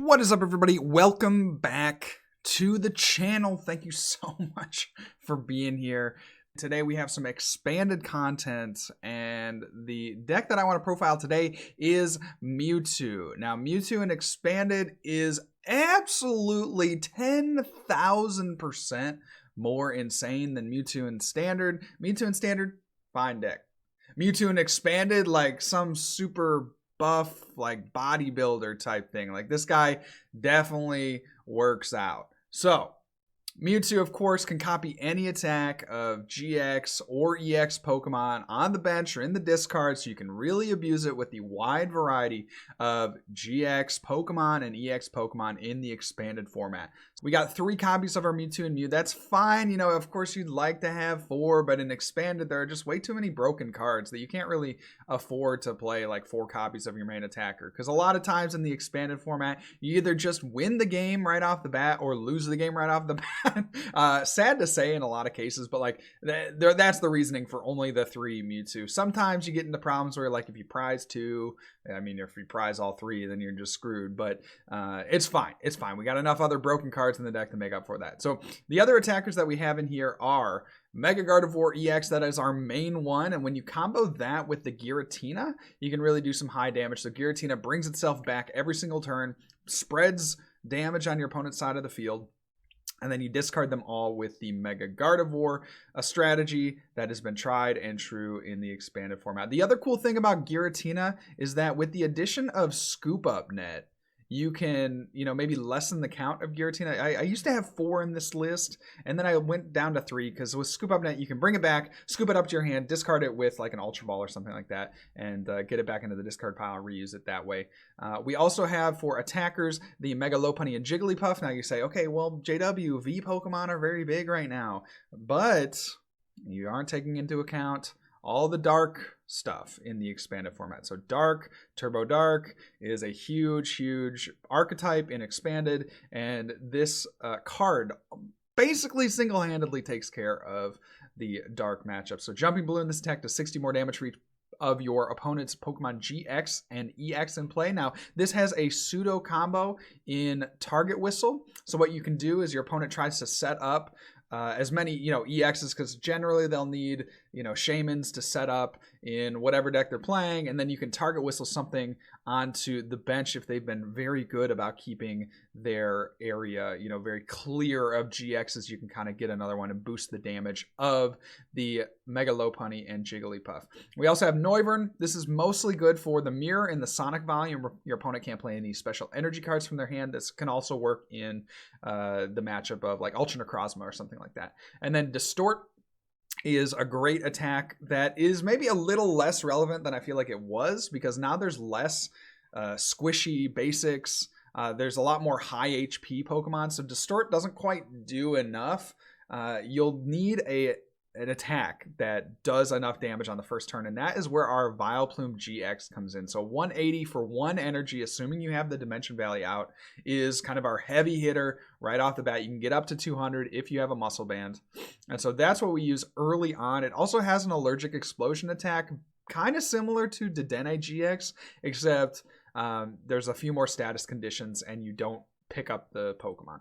What is up, everybody? Welcome back to the channel. Thank you so much for being here. Today we have some expanded content, and the deck that I want to profile today is Mewtwo. Now, Mewtwo in expanded is absolutely 10,000% more insane than Mewtwo in standard. Mewtwo in standard, fine deck. Mewtwo in expanded, like some super buff, like bodybuilder type thing. Like, this guy definitely works out. So Mewtwo, of course, can copy any attack of GX or EX Pokemon on the bench or in the discard, so you can really abuse it with the wide variety of GX Pokemon and EX Pokemon in the expanded format. So we got 3 copies of our Mewtwo and Mew. That's fine. You know, of course, you'd like to have 4, but in expanded, there are just way too many broken cards that you can't really afford to play like 4 copies of your main attacker. Because a lot of times in the expanded format, you either just win the game right off the bat or lose the game right off the bat. Sad to say in a lot of cases, but like that's the reasoning for only the 3 Mewtwo. Sometimes you get into problems where, like, if you prize 2, I mean, if you prize all 3, then you're just screwed. But it's fine. It's fine. We got enough other broken cards in the deck to make up for that. So the other attackers that we have in here are M Gardevoir-EX. That is our main one, and when you combo that with the Giratina, you can really do some high damage. So Giratina brings itself back every single turn, spreads damage on your opponent's side of the field, and then you discard them all with the M Gardevoir, a strategy that has been tried and true in the expanded format. The other cool thing about Giratina is that with the addition of Scoop Up Net, you can, you know, maybe lessen the count of Giratina. I used to have 4 in this list, and then I went down to 3, because with Scoop Up Net, you can bring it back, scoop it up to your hand, discard it with like an Ultra Ball or something like that, and get it back into the discard pile and reuse it that way. We also have, for attackers, the Mega Lopunny and Jigglypuff. Now you say, okay, well, JW, V Pokemon are very big right now, but you aren't taking into account all the dark stuff in the expanded format. So Dark, Turbo Dark is a huge archetype in expanded, and this card basically single-handedly takes care of the Dark matchup. So Jumping Balloon, this attack does 60 more damage for each of your opponent's Pokemon GX and EX in play. Now, this has a pseudo combo in Target Whistle. So what you can do is your opponent tries to set up as many, you know, EXs, because generally they'll need, you know, Shaymins to set up in whatever deck they're playing, and then you can Target Whistle something onto the bench if they've been very good about keeping their area, you know, very clear of GXs. You can kind of get another one and boost the damage of the Mega Lopunny and Jigglypuff. We also have Noivern. This is mostly good for the Mirror and the Sonic volume. Your opponent can't play any special energy cards from their hand. This can also work in the matchup of like Ultra Necrozma or something like that. And then Distort is a great attack that is maybe a little less relevant than I feel like it was, because now there's less squishy basics. There's a lot more high HP Pokemon, so Distort doesn't quite do enough. You'll need an attack that does enough damage on the first turn, and that is where our Vileplume-GX comes in. So 180 for 1 energy, assuming you have the Dimension Valley out, is kind of our heavy hitter right off the bat. You can get up to 200 if you have a Muscle Band, and so that's what we use early on. It also has an Allergic Explosion attack, kind of similar to Dedenne-GX, except there's a few more status conditions and you don't pick up the Pokemon.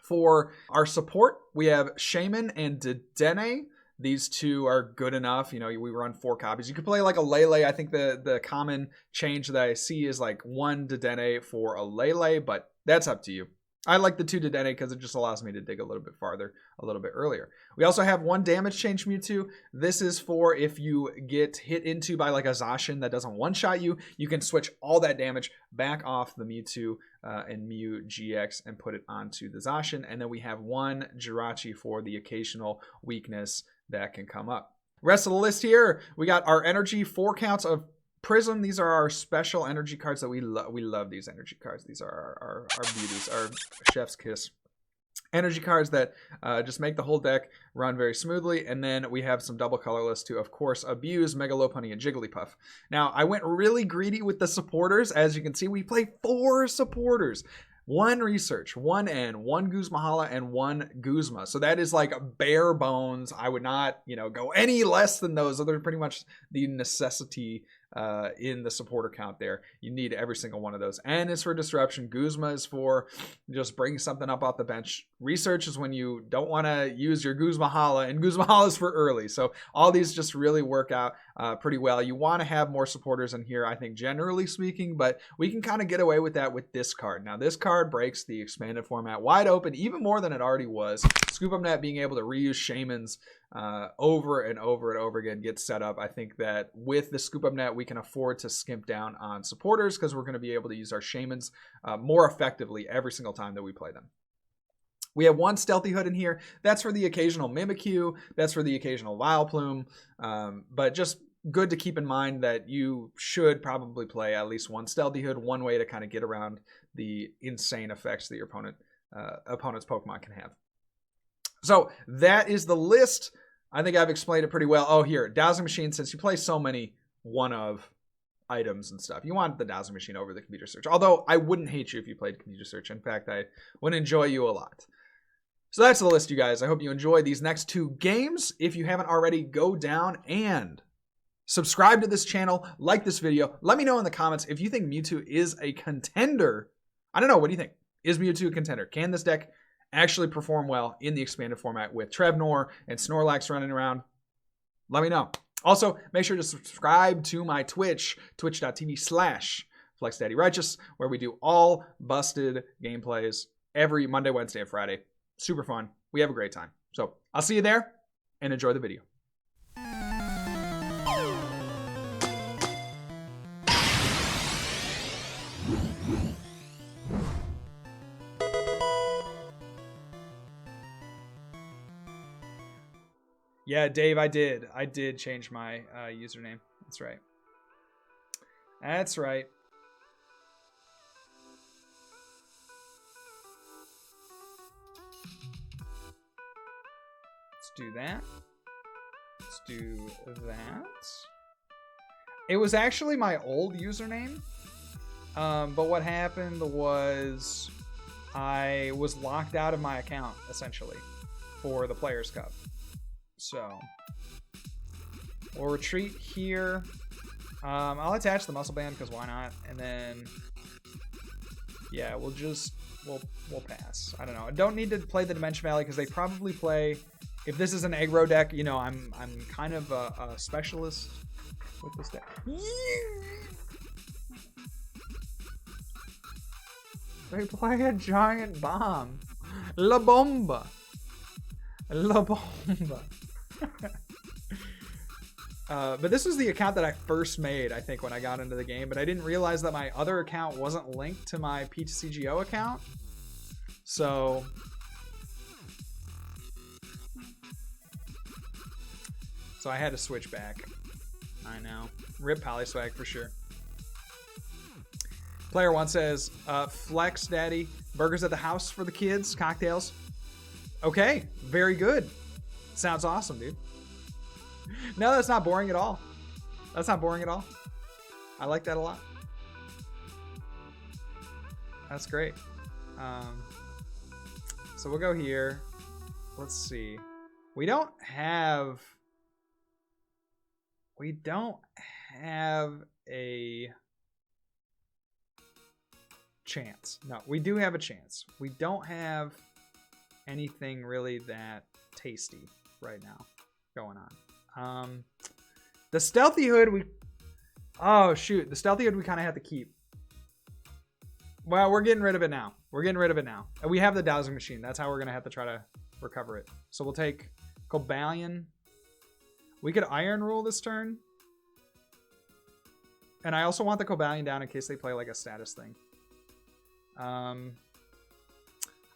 For our support, we have Shaymin and Dedenne. These 2 are good enough. You know, we run 4 copies. You could play like a Lele. I think the common change that I see is like 1 Dedenne for a Lele, but that's up to you. I like the 2 Dedenne because it just allows me to dig a little bit farther, a little bit earlier. We also have 1 damage change Mewtwo. This is for if you get hit into by like a Zacian that doesn't one-shot you, you can switch all that damage back off the Mewtwo and Mew-GX and put it onto the Zacian. And then we have 1 Jirachi for the occasional weakness that can come up. Rest of the list here, we got our energy, 4 counts of Prism. These are our special energy cards that we love. We love these energy cards. These are our beauties, our chef's kiss energy cards that just make the whole deck run very smoothly. And then we have some double colorless to, of course, abuse Mega Lopunny and Jigglypuff. Now, I went really greedy with the supporters. As you can see, we play 4 supporters. 1 Research, 1 N, 1 Guzma Hala, and 1 Guzma. So that is like bare bones. I would not, you know, go any less than those. Those are pretty much the necessity in the supporter count there. You need every single one of those. N is for disruption. Guzma is for just bringing something up off the bench. Research is when you don't want to use your Guzma Hala, and Guzma Hala is for early. So all these just really work out pretty well. You want to have more supporters in here, I think, generally speaking, but we can kind of get away with that with this card. Now, this card breaks the expanded format wide open, even more than it already was. Scoop Up Net being able to reuse Shaymins over and over and over again gets set up. I think that with the Scoop Up Net, we can afford to skimp down on supporters because we're going to be able to use our Shaymins more effectively every single time that we play them. We have one Stealthy Hood in here. That's for the occasional Mimikyu. That's for the occasional Vileplume. But just good to keep in mind that you should probably play at least one Stealthy Hood, one way to kind of get around the insane effects that your opponent's Pokemon can have. So that is the list. I think I've explained it pretty well. Oh, here, Dowsing Machine, since you play so many one-of items and stuff, you want the Dowsing Machine over the computer search. Although I wouldn't hate you if you played computer search. In fact, I would enjoy you a lot. So that's the list, you guys. I hope you enjoy these next 2 games. If you haven't already, go down and subscribe to this channel, like this video. Let me know in the comments if you think Mewtwo is a contender. I don't know. What do you think? Is Mewtwo a contender? Can this deck actually perform well in the expanded format with Trevnor and Snorlax running around? Let me know. Also, make sure to subscribe to my Twitch, twitch.tv/FlexDaddyRighteous, where we do all busted gameplays every Monday, Wednesday, and Friday. Super fun. We have a great time. So I'll see you there, and enjoy the video. Yeah, Dave, I did. I did change my username. That's right. That's right. Let's do that. Let's do that. It was actually my old username. But what happened was I was locked out of my account, essentially, for the Players' Cup. So we'll retreat here. I'll attach the muscle band because why not? And then yeah, we'll pass. I don't know. I don't need to play the Dimension Valley because they probably play. If this is an aggro deck, you know, I'm kind of a specialist with this deck. They play a giant bomb. La Bomba. La Bomba. But this was the account that I first made, I think, when I got into the game, but I didn't realize that my other account wasn't linked to my PTCGO account. So I had to switch back. I know. Rip Polyswag for sure. Player 1 says, Flex Daddy, burgers at the house for the kids, cocktails. Okay, very good. Sounds awesome, dude. No, that's not boring at all. That's not boring at all. I like that a lot. That's great. So we'll go here. Let's see. We don't have a chance. No, we do have a chance. We don't have anything really that tasty right now going on. The Stealthy Hood, oh shoot, the Stealthy Hood we kind of have to keep. Well, we're getting rid of it now. We're getting rid of it now. And we have the Dowsing Machine. That's how we're going to have to try to recover it. So we'll take Cobalion. We could Iron Rule this turn. And I also want the Cobalion down in case they play like a status thing. I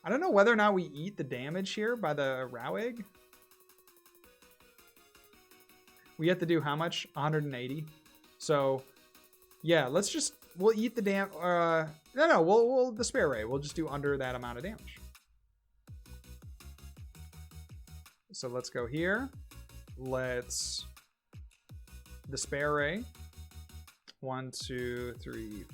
don't know whether or not we eat the damage here by the Row Egg. We have to do how much? 180. So, yeah, we'll eat the we'll Despair Ray. We'll just do under that amount of damage. So let's go here. Let's Despair Ray. 1, 2, 3, 4.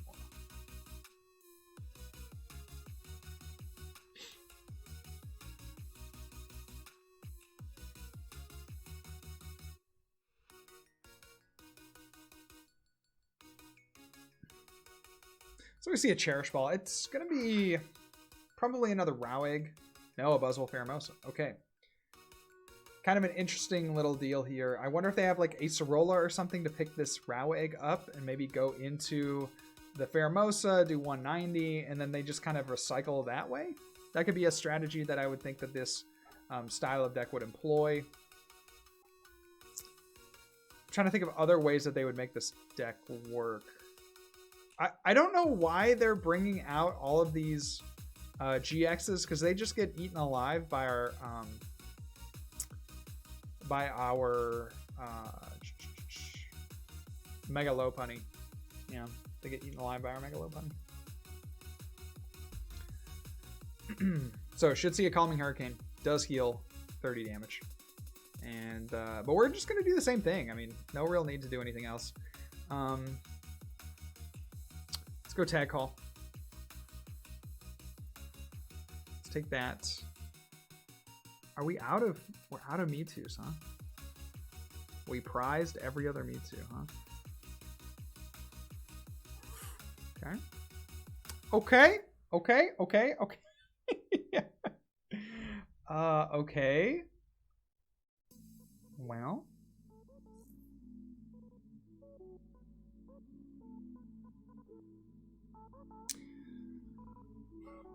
So we see a Cherish Ball. It's going to be probably another Rowegg. No, a Buzzwole Pheromosa. Okay. Kind of an interesting little deal here. I wonder if they have like a Sorola or something to pick this Rowegg up and maybe go into the Pheromosa, do 190, and then they just kind of recycle that way. That could be a strategy that I would think that this style of deck would employ. I'm trying to think of other ways that they would make this deck work. I don't know why they're bringing out all of these GXs, because they just get eaten alive by our Mega Lopunny. Yeah, they get eaten alive by our Mega Lopunny. So should see a Calming Hurricane. Does heal 30 damage. And but we're just gonna do the same thing. I mean, no real need to do anything else. Let's go Tag Call. Let's take that. Are we out of... We're out of Mewtwo's, huh? We prized every other Mewtwo, huh? Okay. Okay. Okay. Well.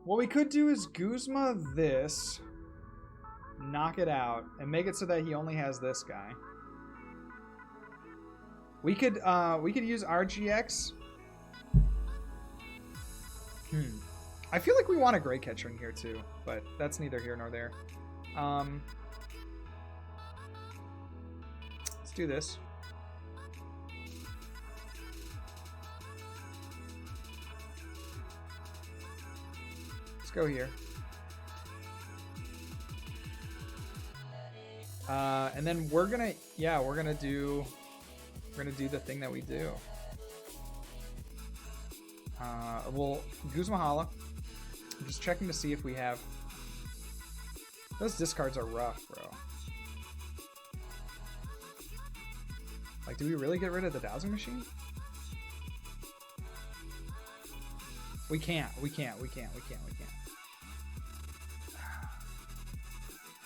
What we could do is Guzma this, knock it out, and make it so that he only has this guy. We could use RGX. I feel like we want a Great Catcher in here too, but that's neither here nor there. Let's do this. Let's go here. And then we're gonna do the thing that we do. We'll Guzma Hala. I'm just checking to see if we have... Those discards are rough, bro. Like, do we really get rid of the Dowsing Machine? We can't. I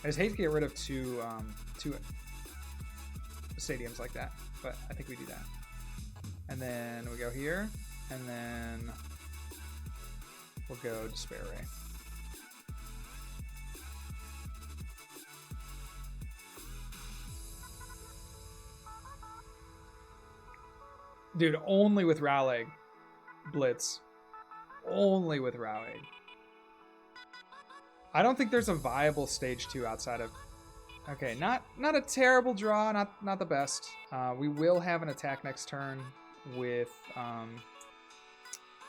just hate to get rid of two stadiums like that, but I think we do that. And then we go here, and then we'll go Despair Ray. Dude, only with Rowegg Blitz. Only with Rowegg. I don't think there's a viable stage 2 outside of... Okay, not a terrible draw, not the best. We will have an attack next turn with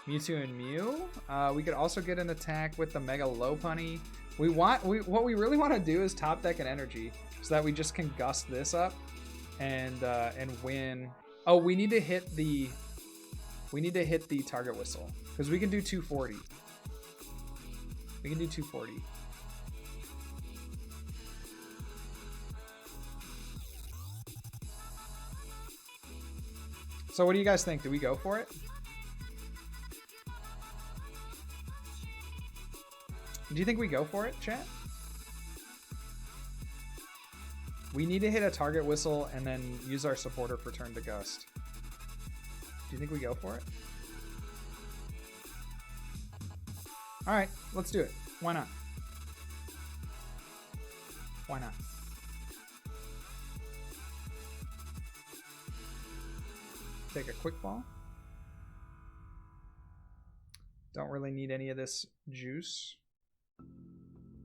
Mewtwo and Mew. We could also get an attack with the Mega Lopunny. What we really want to do is top deck an energy so that we just can gust this up and win. Oh, we need to hit the target whistle because we can do 240. We can do 240. So what do you guys think? Do we go for it? Do you think we go for it, chat? We need to hit a target whistle and then use our supporter for turn to gust. Do you think we go for it? All right, let's do it. Why not? Why not? Take a quick ball. Don't really need any of this juice.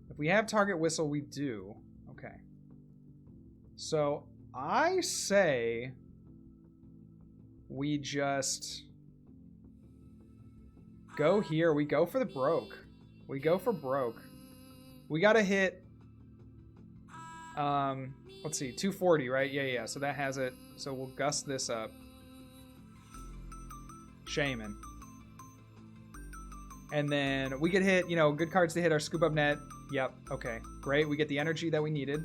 If we have target whistle, we do. Okay. So I say we just go here. We go for the broke. We go for broke. We gotta hit let's see, 240, right? Yeah. So that has it. So we'll gust this up. Shaymin. And then we could hit, good cards to hit our Scoop Up Net. Yep, okay. Great, we get the energy that we needed.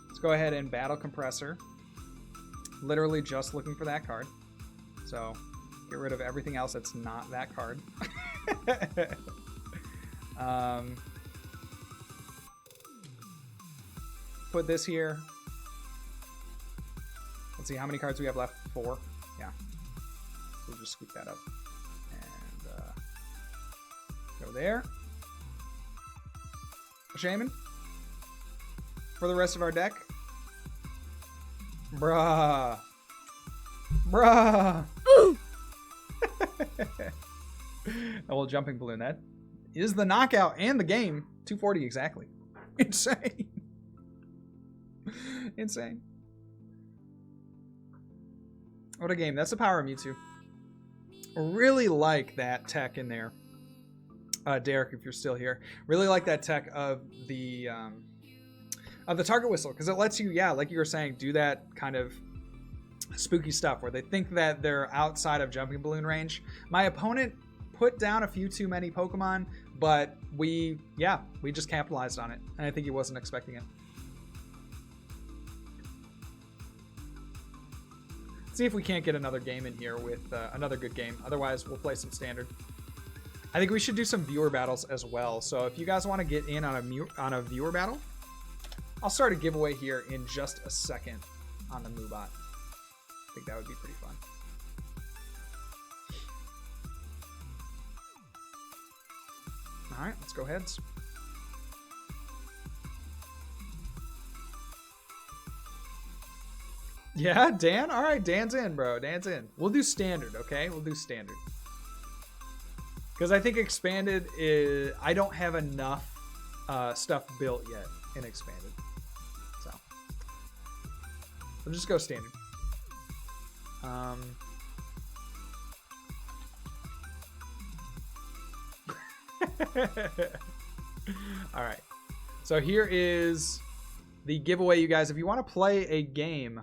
Let's go ahead and battle Compressor. Literally just looking for that card. So, Get rid of everything else that's not that card. Put this here. Let's see how many cards we have left. 4. Yeah. So we'll just scoop that up. And go there. Shaymin. For the rest of our deck. Bruh. Bruh. A little jumping balloon. That is the knockout and the game. 240 exactly. Insane. Insane. What a game. That's the power of Mewtwo. Really like that tech in there. Derek, if you're still here. Really like that tech of the target whistle. Because it lets you, yeah, like you were saying, do that kind of spooky stuff where they think that they're outside of jumping balloon range. My opponent put down a few too many Pokemon, but we just capitalized on it. And I think he wasn't expecting it. See if we can't get another game in here with another good game. Otherwise, we'll play some standard. I think we should do some viewer battles as well. So if you guys want to get in on a viewer battle, I'll start a giveaway here in just a second on the Moobot. I think that would be pretty fun. All right, let's go heads. Yeah, Dan? All right, Dan's in, bro. Dan's in. We'll do standard, okay? We'll do standard. Because I think expanded is... I don't have enough stuff built yet in expanded. So. We'll just go standard. All right. So here is the giveaway, you guys. If you want to play a game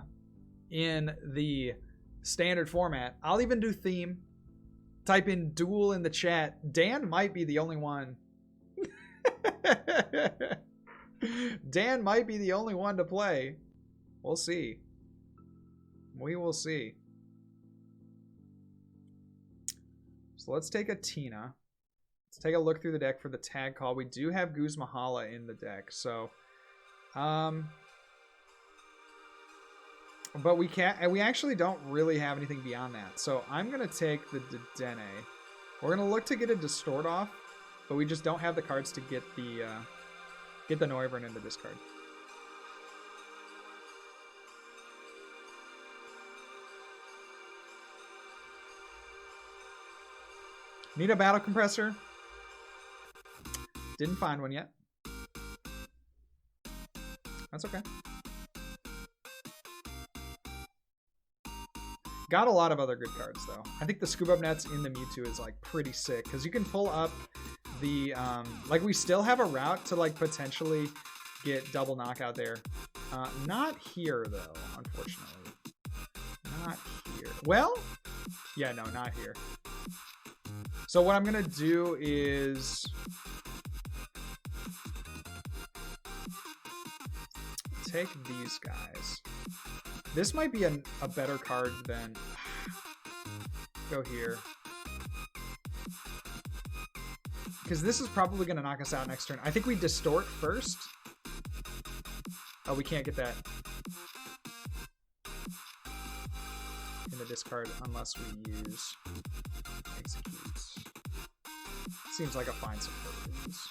in the standard format, I'll even do theme. Type in duel in the chat. Dan might be the only one. Dan might be the only one to play. We'll see. We will see. So let's take a Tina. Let's take a look through the deck for the tag call. We do have Guzma Hala in the deck, so but we actually don't really have anything beyond that. So I'm gonna take the Dedenne. We're gonna look to get a Distort off, but we just don't have the cards to get the Noivern in the discard. Need a battle compressor. Didn't find one yet. That's okay. Got a lot of other good cards, though. I think the Scoop Up Nets in the Mewtwo is, like, pretty sick. Because you can pull up the... like, we still have a route to, like, potentially get double knockout there. Not here, though, unfortunately. Not here. Well, yeah, no, not here. So what I'm going to do is... take these guys. This might be a better card than... Go here. Because this is probably going to knock us out next turn. I think we Distort first. Oh, we can't get that in the discard unless we use Exeggcute. Seems like a fine support of these.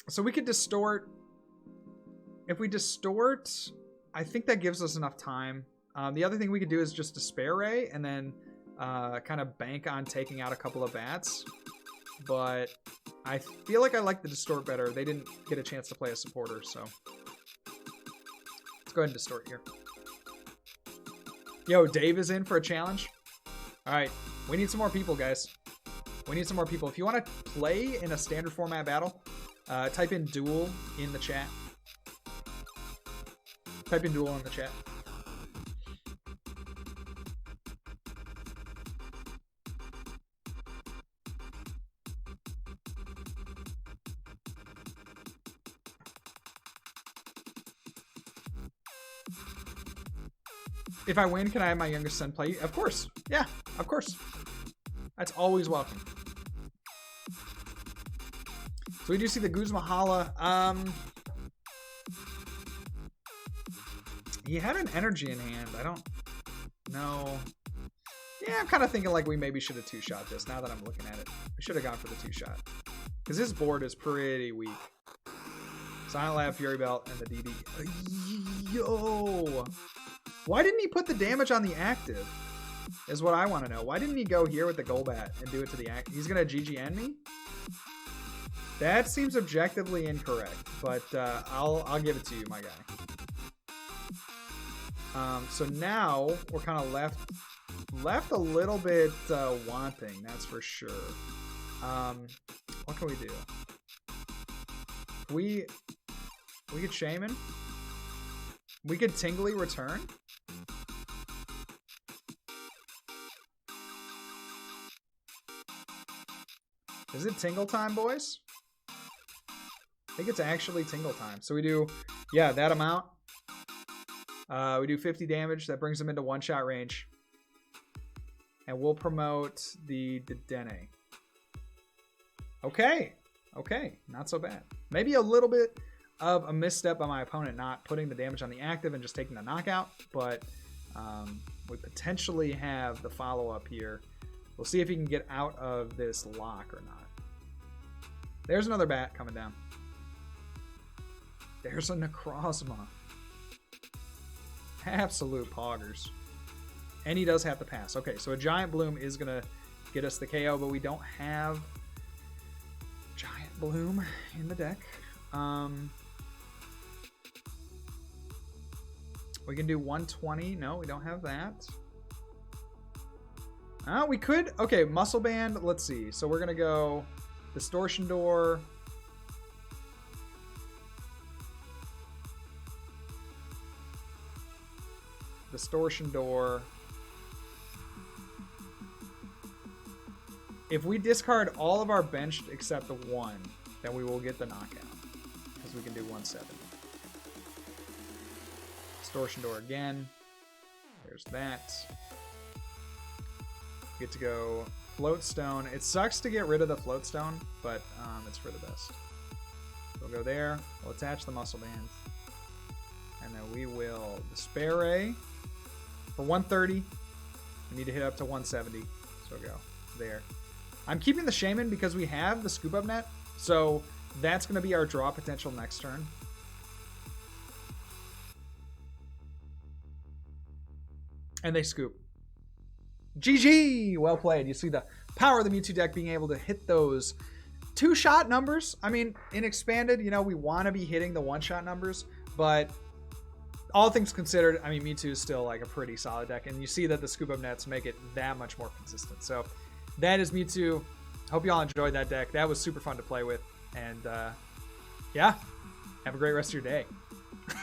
So we could Distort. If we Distort, I think that gives us enough time. The other thing we could do is just Despair Ray and then kind of bank on taking out a couple of bats. But I feel like I like the Distort better. They didn't get a chance to play a supporter, so let's go ahead and Distort here. Yo, Dave is in for a challenge. All right, we need some more people, guys. We need some more people. If you want to play in a standard format battle, type in duel in the chat. Type in duel in the chat. If I win, can I have my youngest son play? Of course. Yeah, of course. That's always welcome. So we do see the Guzma Hala. He had an energy in hand. I don't know. Yeah, I'm kind of thinking like we maybe should have two-shot this now that I'm looking at it. We should have gone for the two-shot. Because his board is pretty weak. Silent Lab, Fury Belt, and the DD. Yo! Why didn't he put the damage on the active? Is what I want to know. Why didn't he go here with the Golbat and do it to the active? He's going to GGN me? That seems objectively incorrect, but I'll give it to you, my guy. So now we're kind of left a little bit wanting, that's for sure. What can we do? We could Shaymin. We could Tingly return. Is it Tingle time, boys? I think it's actually Tingle time. So we do, yeah, that amount. We do 50 damage. That brings them into one-shot range. And we'll promote the Dedenne. Okay. Okay. Not so bad. Maybe a little bit of a misstep by my opponent not putting the damage on the active and just taking the knockout. But we potentially have the follow-up here. We'll see if he can get out of this lock or not. There's another bat coming down. There's a Necrozma. Absolute poggers. And he does have to pass. Okay, so a Giant Bloom is going to get us the KO, but we don't have Giant Bloom in the deck. We can do 120. No, we don't have that. We could. Okay, Muscle Band. Let's see. So we're going to go Distortion Door. Distortion Door. If we discard all of our benched except the one, then we will get the knockout. Because we can do 170. Distortion Door again. There's that. Get to go Float Stone. It sucks to get rid of the Float Stone, but it's for the best. We'll go there. We'll attach the Muscle Band. And then we will Despair Ray. For 130, we need to hit up to 170. So go there. I'm keeping the Shaymin because we have the Scoop Up Net. So that's going to be our draw potential next turn. And they scoop. GG! Well played. You see the power of the Mewtwo deck being able to hit those two-shot numbers. I mean, in Expanded, you know, we want to be hitting the one-shot numbers, but all things considered, I mean, Mewtwo is still like a pretty solid deck, and you see that the Scoop Up Nets make it that much more consistent. So that is Mewtwo. Hope you all enjoyed that deck. That was super fun to play with, and yeah, have a great rest of your day.